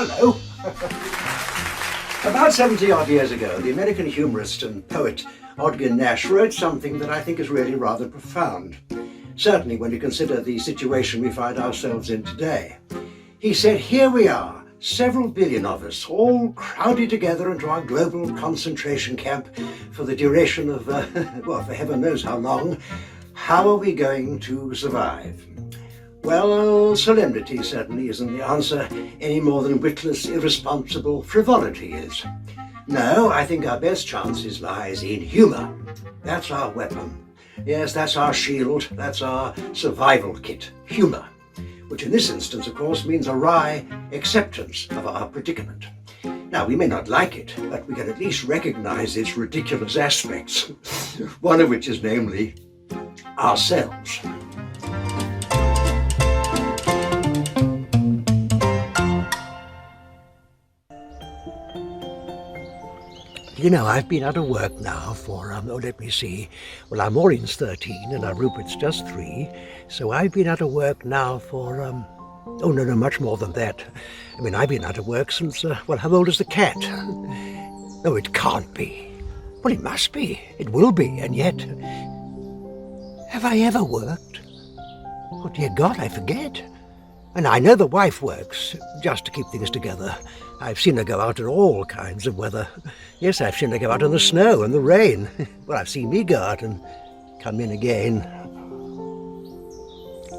Hello. About 70-odd years ago, the American humorist and poet Ogden Nash wrote something that I think is really rather profound. Certainly when you consider the situation we find ourselves in today. He said, here we are, several billion of us, all crowded together into our global concentration camp for the duration of, well, for heaven knows how long. How are we going to survive? Well, solemnity certainly isn't the answer, any more than witless, irresponsible frivolity is. No, I think our best chances lies in humour. That's our weapon. Yes, that's our shield, that's our survival kit, humour. Which in this instance, of course, means a wry acceptance of our predicament. Now, we may not like it, but we can at least recognise its ridiculous aspects, one of which is namely ourselves. You know, I've been out of work now for, let me see. Well, our Maureen's 13 and our Rupert's just 3. So I've been out of work now for, oh, no, much more than that. I mean, I've been out of work since, well, how old is the cat? No, it can't be. Well, it must be. It will be, and yet... Have I ever worked? Oh, dear God, I forget. And I know the wife works, just to keep things together. I've seen her go out in all kinds of weather. Yes, I've seen her go out in the snow and the rain. Well, I've seen me go out and come in again.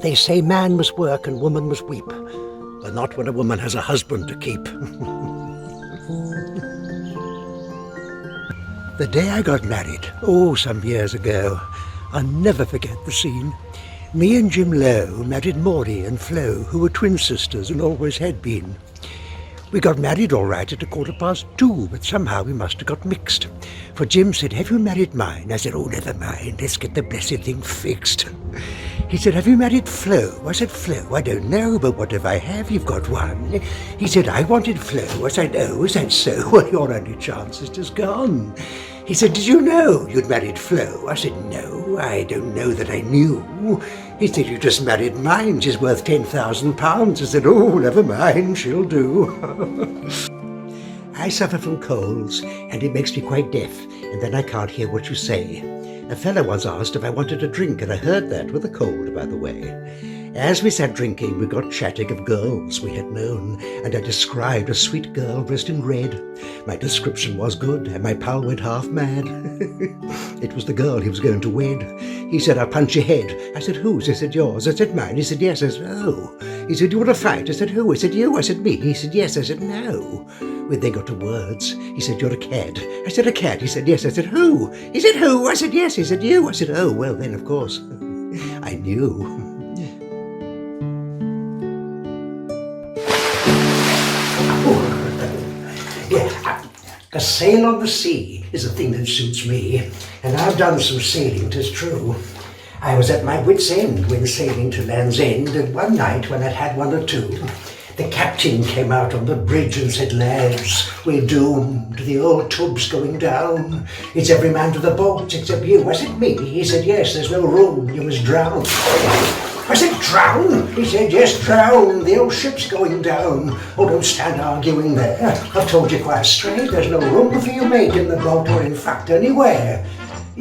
They say man must work and woman must weep, but not when a woman has a husband to keep. The day I got married, oh, some years ago, I'll never forget the scene. Me and Jim Lowe married Maury and Flo, who were twin sisters and always had been. We got married all right at 2:15, but somehow we must have got mixed. For Jim said, have you married mine? I said, oh, never mind, let's get the blessed thing fixed. He said, have you married Flo? I said, Flo, I don't know, but what if I have? You've got one. He said, I wanted Flo. I said, oh, is that so? Well, your only chance is just gone. He said, did you know you'd married Flo? I said, no, I don't know that I knew. He said, you just married mine, she's worth £10,000. I said, oh, never mind, she'll do. I suffer from colds, and it makes me quite deaf, and then I can't hear what you say. A fellow once asked if I wanted a drink, and I heard that with a cold, by the way. As we sat drinking, we got chatting of girls we had known, and I described a sweet girl dressed in red. My description was good, and my pal went half mad. It was the girl he was going to wed. He said, I'll punch your head. I said, whose? I said, yours. I said, mine. He said, yes. I said, oh. He said, you want to fight? I said, who? I said, you. I said, me. He said, yes. I said, no. We then got to words. He said, you're a cad. I said, a cad. He said, yes. I said, who? He said, who? I said, yes. He said, you. I said, oh, well then, of course. I knew. Yeah, a sail on the sea is a thing that suits me, and I've done some sailing, 'tis true. I was at my wit's end when sailing to Land's End, and one night when I'd had one or two, the captain came out on the bridge and said, lads, we're doomed, the old tub's going down. It's every man to the boat except you. I said, me? He said, yes, there's no room, you must drown. I said, drown? He said, yes, drown, the old ship's going down. Oh, don't stand arguing there. I've told you quite straight, there's no room for you, mate, in the boat or in fact anywhere.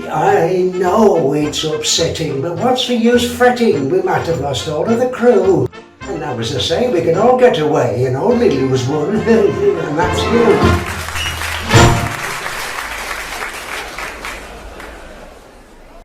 I know it's upsetting, but what's the use fretting? We might have lost all of the crew. And now, as I say, we can all get away and only lose one, and that's you.